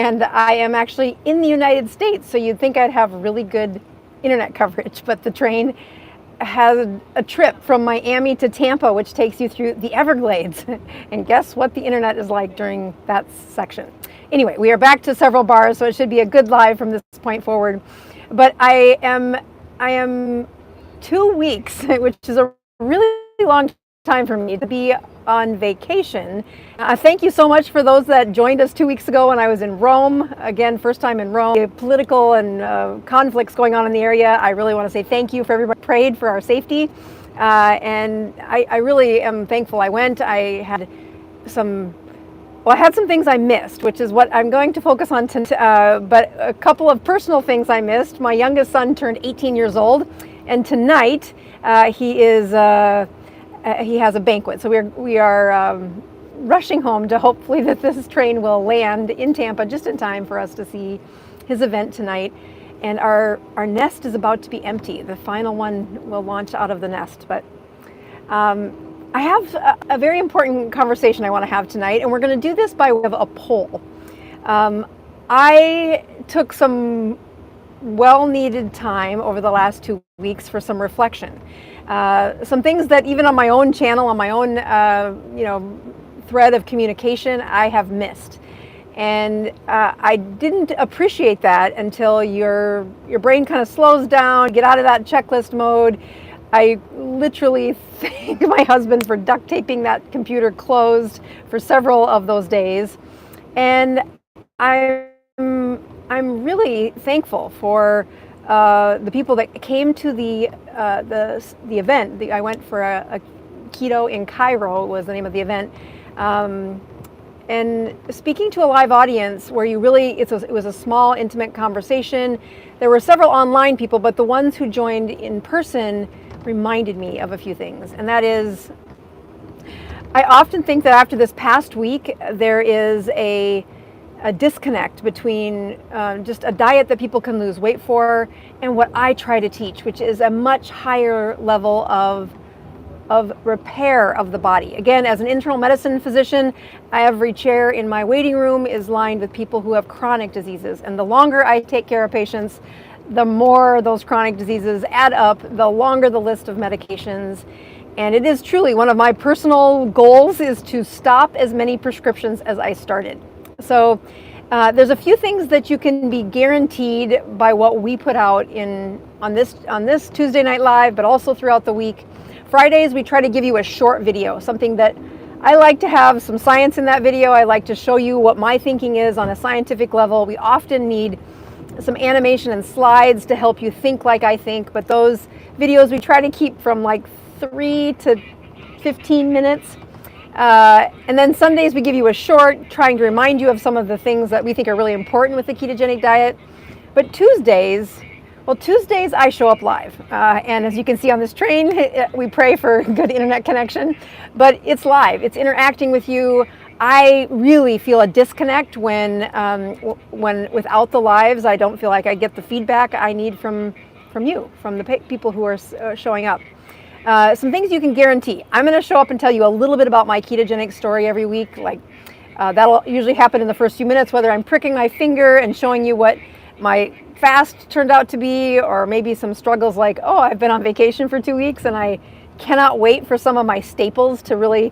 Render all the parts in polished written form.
and I am actually in the United States, so you'd think I'd have really good internet coverage, but the train has a trip from Miami to Tampa, which takes you through the Everglades. And guess what the internet is like during that section? Anyway, we are back to several bars, so it should be a good live from this point forward. But I am 2 weeks, which is a really long time for me to be on vacation. Thank you so much for those that joined us 2 weeks ago when I was in Rome. Again, first time in Rome. The political and conflicts going on in the area. I really want to say thank you for everybody who prayed for our safety. And I really am thankful I went. I had some things I missed, which is what I'm going to focus on tonight. But a couple of personal things I missed. My youngest son turned 18 years old, and tonight he has a banquet. So we are rushing home to hopefully that this train will land in Tampa just in time for us to see his event tonight. And our nest is about to be empty. The final one will launch out of the nest. But I have a very important conversation I want to have tonight, and we're going to do this by way of a poll. I took some well-needed time over the last 2 weeks for some reflection. Some things that even on my own channel, on my own thread of communication, I have missed. And I didn't appreciate that until your brain kind of slows down, get out of that checklist mode. I literally thank my husband for duct taping that computer closed for several of those days. And I'm really thankful for the people that came to the event. I went for a Keto in Cairo was the name of the event. And speaking to a live audience where it was a small, intimate conversation. There were several online people, but the ones who joined in person reminded me of a few things. And that is, I often think that after this past week, there is a disconnect between just a diet that people can lose weight for and what I try to teach, which is a much higher level of repair of the body. Again, as an internal medicine physician, every chair in my waiting room is lined with people who have chronic diseases. And the longer I take care of patients, the more those chronic diseases add up, the longer the list of medications. And it is truly one of my personal goals is to stop as many prescriptions as I started. So there's a few things that you can be guaranteed by what we put out on this Tuesday Night Live, but also throughout the week. Fridays, we try to give you a short video, something that I like to have some science in that video. I like to show you what my thinking is on a scientific level. We often need some animation and slides to help you think like I think, but those videos we try to keep from like 3 to 15 minutes. And then Sundays we give you a short, trying to remind you of some of the things that we think are really important with the ketogenic diet. But Tuesdays I show up live. And as you can see on this train, we pray for good internet connection, but it's live, it's interacting with you. I really feel a disconnect when without the lives, I don't feel like I get the feedback I need from you, from the people who are showing up. Some things you can guarantee. I'm going to show up and tell you a little bit about my ketogenic story every week. Like that'll usually happen in the first few minutes, whether I'm pricking my finger and showing you what my fast turned out to be, or maybe some struggles like, oh, I've been on vacation for 2 weeks and I cannot wait for some of my staples to really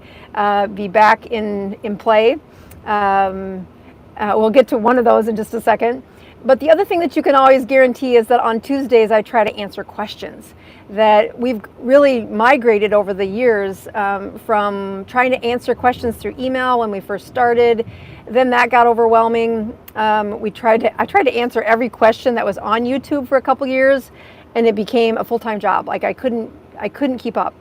be back in play. We'll get to one of those in just a second. But the other thing that you can always guarantee is that on Tuesdays I try to answer questions that we've really migrated over the years from trying to answer questions through email when we first started. Then that got overwhelming. I tried to answer every question that was on YouTube for a couple years, and it became a full-time job. Like I couldn't keep up.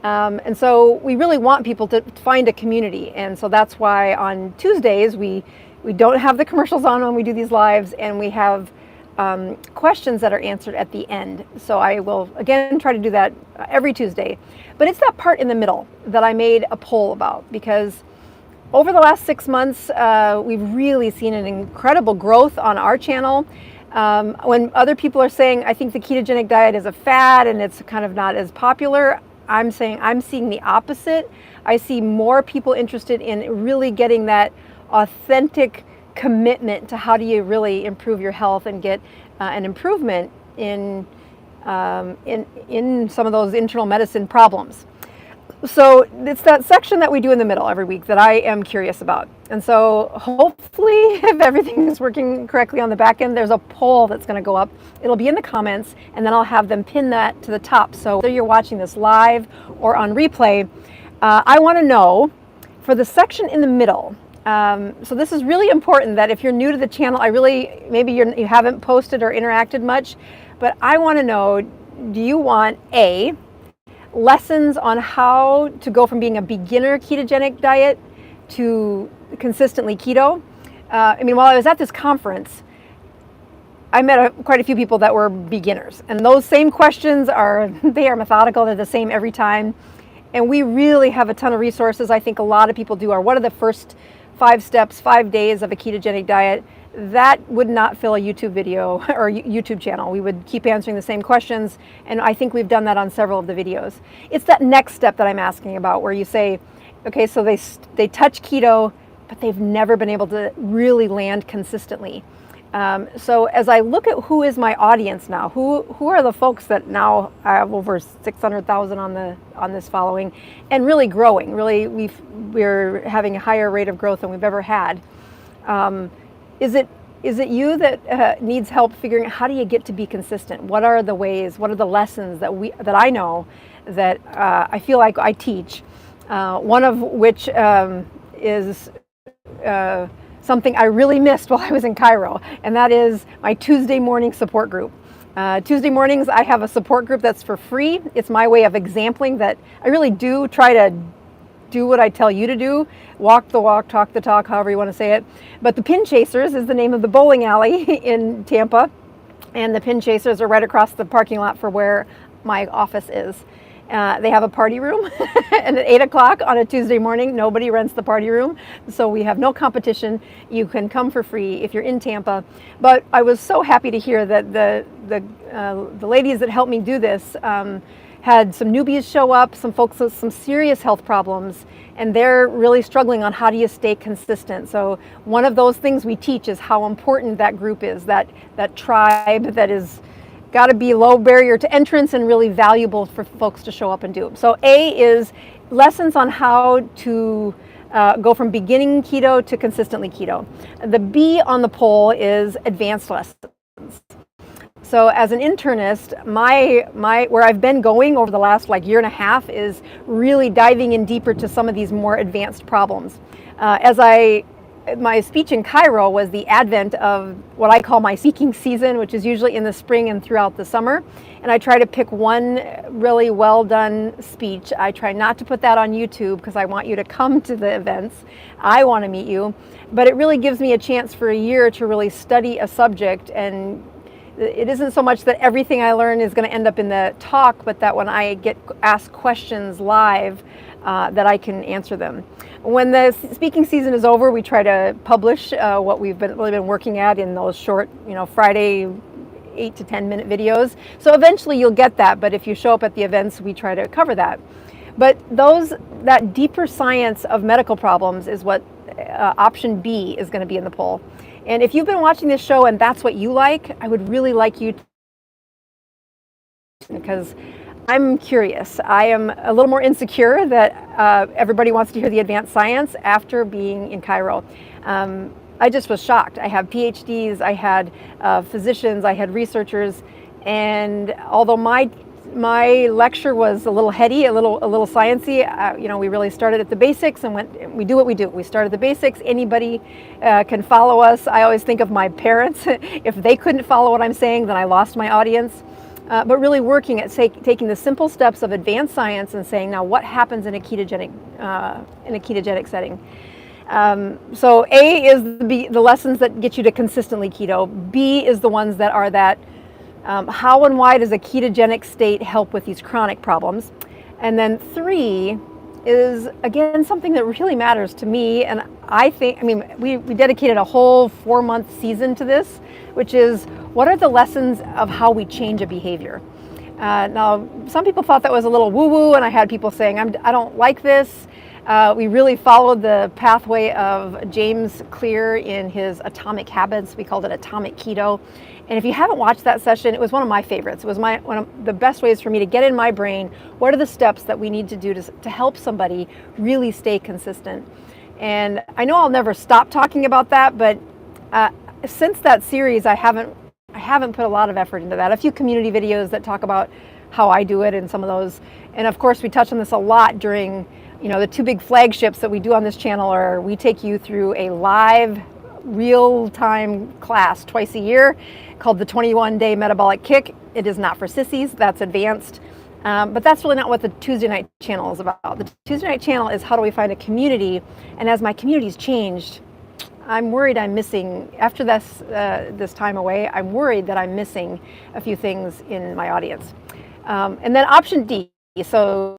And so we really want people to find a community. And so that's why on Tuesdays, we don't have the commercials on when we do these lives, and we have questions that are answered at the end. So I will, again, try to do that every Tuesday. But it's that part in the middle that I made a poll about, because over the last 6 months, we've really seen an incredible growth on our channel. When other people are saying, I think the ketogenic diet is a fad and it's kind of not as popular, I'm saying I'm seeing the opposite. I see more people interested in really getting that authentic commitment to how do you really improve your health and get an improvement in some of those internal medicine problems. So it's that section that we do in the middle every week that I am curious about. And so hopefully, if everything is working correctly on the back end, there's a poll that's going to go up. It'll be in the comments, and then I'll have them pin that to the top. So whether you're watching this live or on replay, I want to know for the section in the middle. So this is really important that if you're new to the channel, maybe you haven't posted or interacted much, but I want to know, do you want lessons on how to go from being a beginner ketogenic diet to consistently keto? While I was at this conference, I met quite a few people that were beginners, and those same questions are methodical. They're the same every time, and we really have a ton of resources. I think a lot of people do. What are the first 5 steps, 5 days of a ketogenic diet? That would not fill a YouTube video or YouTube channel. We would keep answering the same questions, and I think we've done that on several of the videos. It's that next step that I'm asking about, where you say, okay, so they touch keto, but they've never been able to really land consistently. So as I look at who is my audience now, who are the folks that now have over 600,000 on this following, and really growing. Really, we're having a higher rate of growth than we've ever had. Is it you that needs help figuring out how do you get to be consistent? What are the ways? What are the lessons that I know that I feel like I teach? One of which is something I really missed while I was in Cairo, and that is my Tuesday morning support group. Tuesday mornings, I have a support group that's for free. It's my way of exempling that I really do try to do what I tell you to do. Walk the walk, talk the talk, however you want to say it. But the Pin Chasers is the name of the bowling alley in Tampa. And the Pin Chasers are right across the parking lot for where my office is. They have a party room, and at 8 o'clock on a Tuesday morning, nobody rents the party room, so we have no competition. You can come for free if you're in Tampa. But I was so happy to hear that the ladies that helped me do this had some newbies show up, some folks with some serious health problems, and they're really struggling on how do you stay consistent. So one of those things we teach is how important that group is, that tribe that is got to be low barrier to entrance and really valuable for folks to show up and do. So A is lessons on how to go from beginning keto to consistently keto. The B on the poll is advanced lessons. So as an internist, my where I've been going over the last year and a half is really diving in deeper to some of these more advanced problems. My speech in Cairo was the advent of what I call my speaking season, which is usually in the spring and throughout the summer. And I try to pick one really well done speech. I try not to put that on YouTube because I want you to come to the events. I want to meet you. But it really gives me a chance for a year to really study a subject, and it isn't so much that everything I learn is going to end up in the talk, but that when I get asked questions live, that I can answer them. When the speaking season is over, we try to publish what we've really been working at in those short, Friday 8 to 10 minute videos. So eventually you'll get that, but if you show up at the events, we try to cover that. But that deeper science of medical problems is what option B is going to be in the poll. And if you've been watching this show and that's what you like, I would really like you to, because I'm curious. I am a little more insecure that everybody wants to hear the advanced science after being in Cairo. I just was shocked. I have PhDs, I had physicians, I had researchers, and although my lecture was a little heady, a little sciencey, we really started at the basics and we do what we do. We start at the basics. Anybody can follow us. I always think of my parents. If they couldn't follow what I'm saying, then I lost my audience. But really working at taking the simple steps of advanced science and saying, now what happens in a ketogenic setting? So A is the lessons that get you to consistently keto. B is the ones that are that how and why does a ketogenic state help with these chronic problems? And then 3 is, again, something that really matters to me. And I think, we dedicated a whole 4-month season to this, which is what are the lessons of how we change a behavior? Now, some people thought that was a little woo-woo, and I had people saying, I don't like this. We really followed the pathway of James Clear in his Atomic Habits. We called it Atomic Keto. And if you haven't watched that session, it was one of my favorites. It was one of the best ways for me to get in my brain, what are the steps that we need to do to help somebody really stay consistent. And I know I'll never stop talking about that, but since that series, I haven't put a lot of effort into that. A few community videos that talk about how I do it and some of those. And of course, we touch on this a lot during, the two big flagships that we do on this channel are we take you through a live real-time class twice a year called the 21-Day Metabolic Kick. It is not for sissies, that's advanced. But that's really not what the Tuesday night channel is about. The Tuesday night channel is how do we find a community, and as my community's changed, I'm worried I'm missing, after this time away, I'm worried that I'm missing a few things in my audience. And then option D, so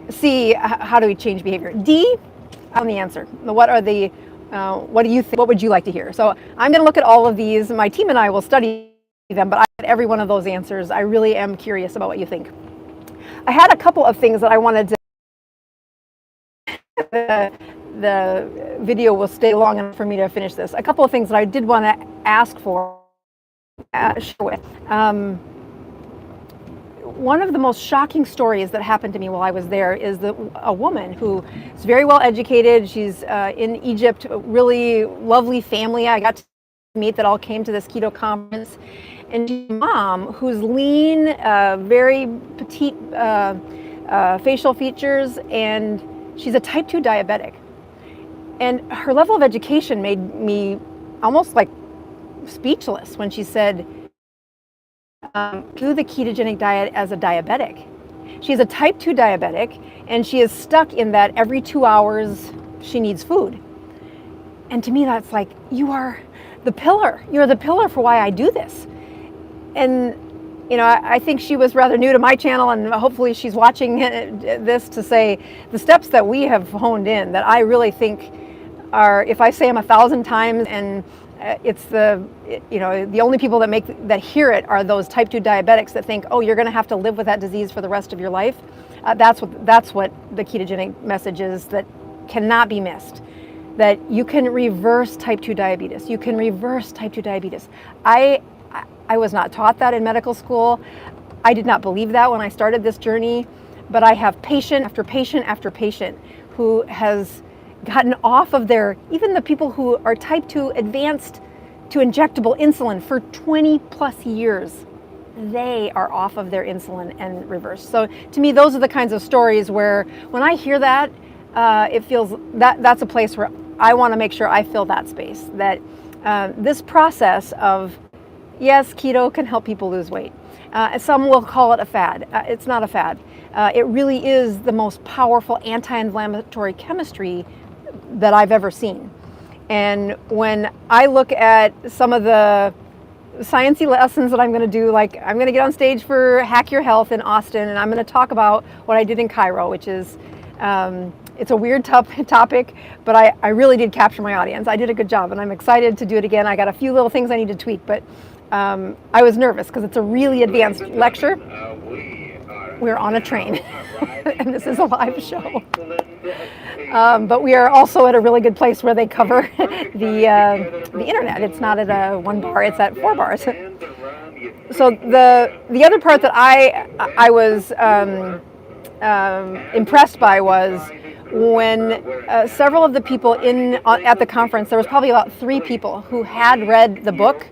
C, how do we change behavior? D, on the answer. What do you think? What would you like to hear? So I'm going to look at all of these. My team and I will study them, but I had every one of those answers. I really am curious about what you think. I had a couple of things that I wanted to. The video will stay long enough for me to finish this. A couple of things that I did want to ask for, share with. One of the most shocking stories that happened to me while I was there is a woman who is very well educated. She's in Egypt, really lovely family I got to meet that all came to this keto conference. And she's a mom who's lean, very petite facial features, and she's a type 2 diabetic. And her level of education made me almost like speechless when she said, do the ketogenic diet as a diabetic. She's a type 2 diabetic, and she is stuck in that every 2 hours she needs food. And to me, that's like, you are the pillar. You're the pillar for why I do this. And, I think she was rather new to my channel, and hopefully she's watching this to say the steps that we have honed in that I really think are, if I say them 1,000 times, and it's the only people that hear it are those type 2 diabetics that think, oh, you're going to have to live with that disease for the rest of your life. That's what the ketogenic message is that cannot be missed. That you can reverse type 2 diabetes. You can reverse type 2 diabetes. I was not taught that in medical school. I did not believe that when I started this journey, but I have patient after patient after patient who has gotten off of even the people who are type 2 advanced to injectable insulin for 20 plus years, they are off of their insulin and reversed. So to me, those are the kinds of stories where when I hear that, it feels that's a place where I want to make sure I fill that space. That this process of, yes, keto can help people lose weight. Some will call it a fad. It's not a fad. It really is the most powerful anti-inflammatory chemistry that I've ever seen. And when I look at some of the sciencey lessons that I'm going to do, like I'm going to get on stage for Hack Your Health in Austin, and I'm going to talk about what I did in Cairo, which is, it's a weird topic, but I really did capture my audience. I did a good job, and I'm excited to do it again. I got a few little things I need to tweak, but I was nervous because it's a really advanced lecture. We're on a train, and this is a live show. But we are also at a really good place where they cover the internet. It's not at one bar; it's at 4 bars. So the other part that I was impressed by was when several of the people at the conference, there was probably about 3 people who had read the book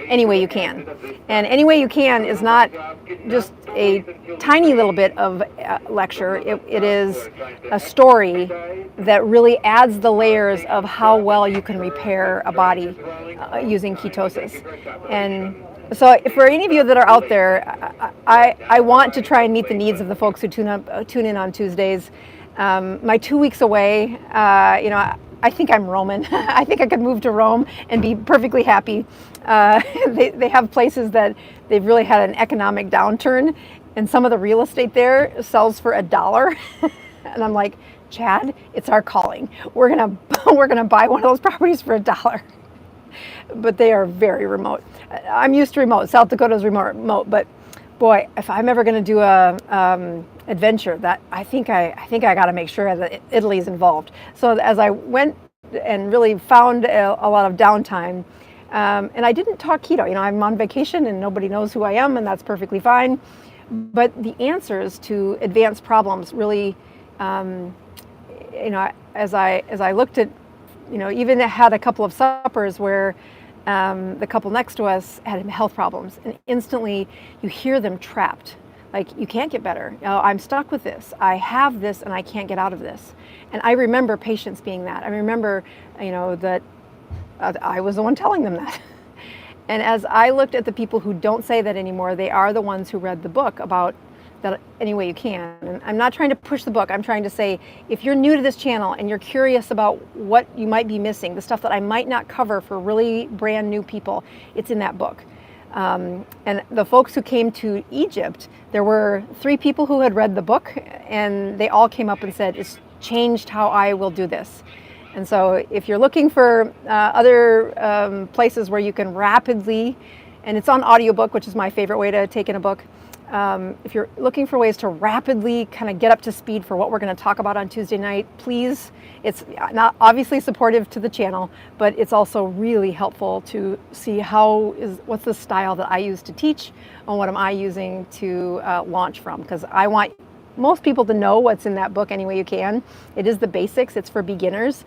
Any Way You Can. And Any Way You Can is not just a tiny little bit of lecture. It is a story that really adds the layers of how well you can repair a body using ketosis. And so for any of you that are out there, I want to try and meet the needs of the folks who tune in on Tuesdays. My 2 weeks away, I think I'm Roman. I think I could move to Rome and be perfectly happy. They have places that they've really had an economic downturn, and some of the real estate there sells for $1. And I'm like, Chad, it's our calling. We're gonna buy one of those properties for $1. But they are very remote. I'm used to remote. South Dakota's remote, but boy, if I'm ever going to do a adventure, that I think I got to make sure that Italy's involved. So as I went and really found a lot of downtime, and I didn't talk keto. You know, I'm on vacation and nobody knows who I am, and that's perfectly fine. But the answers to advanced problems really, you know, as I looked at, you know, even had a couple of suppers where the couple next to us had health problems, and instantly you hear them trapped. Like, you can't get better. Oh, I'm stuck with this. I have this and I can't get out of this. And I remember patients being that. I remember, you know, that I was the one telling them that. And as I looked at the people who don't say that anymore, they are the ones who read the book about that any way you can. And I'm not trying to push the book. I'm trying to say, if you're new to this channel and you're curious about what you might be missing, the stuff that I might not cover for really brand new people, it's in that book. And the folks who came to Egypt, there were 3 people who had read the book, and they all came up and said, it's changed how I will do this. And so if you're looking for other places where you can rapidly, and it's on audiobook, which is my favorite way to take in a book, if you're looking for ways to rapidly kind of get up to speed for what we're going to talk about on Tuesday night, please, it's not obviously supportive to the channel, but it's also really helpful to see what's the style that I use to teach and what am I using to launch from, because I want most people to know what's in that book any way you can. It is the basics, it's for beginners.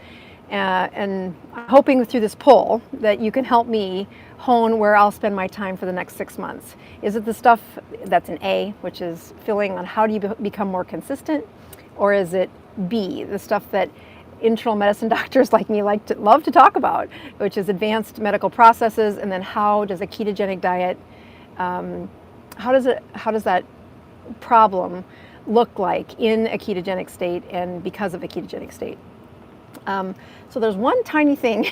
And I'm hoping through this poll that you can help me hone where I'll spend my time for the next 6 months. Is it the stuff that's an A, which is filling on how do you become more consistent? Or is it B, the stuff that internal medicine doctors like me love to talk about, which is advanced medical processes, and then how does a ketogenic diet, how does that problem look like in a ketogenic state and because of a ketogenic state? So there's one tiny thing,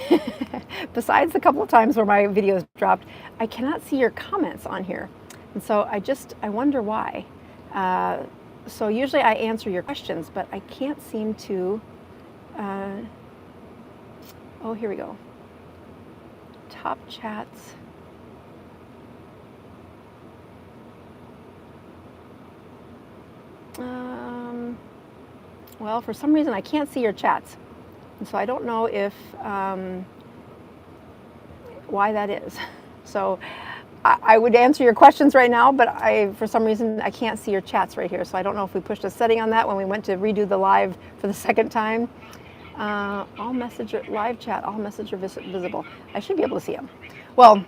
besides a couple of times where my videos dropped, I cannot see your comments on here. And so I wonder why. So usually I answer your questions, but I can't seem to, oh, here we go. Top chats. Well, for some reason I can't see your chats. And so I don't know if why that is. So I would answer your questions right now, but for some reason I can't see your chats right here. So I don't know if we pushed a setting on that when we went to redo the live for the second time. All messenger live chat, all messenger visible. I should be able to see them. Well,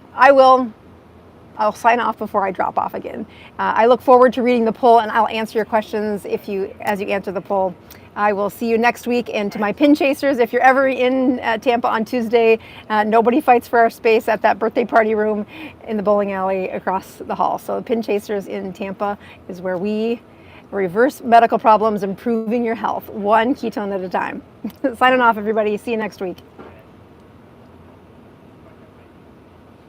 I'll sign off before I drop off again. I look forward to reading the poll, and I'll answer your questions as you answer the poll. I will see you next week. And to my pin chasers, if you're ever in Tampa on Tuesday, nobody fights for our space at that birthday party room in the bowling alley across the hall. So the pin chasers in Tampa is where we reverse medical problems, improving your health, one ketone at a time. Signing off, everybody. See you next week.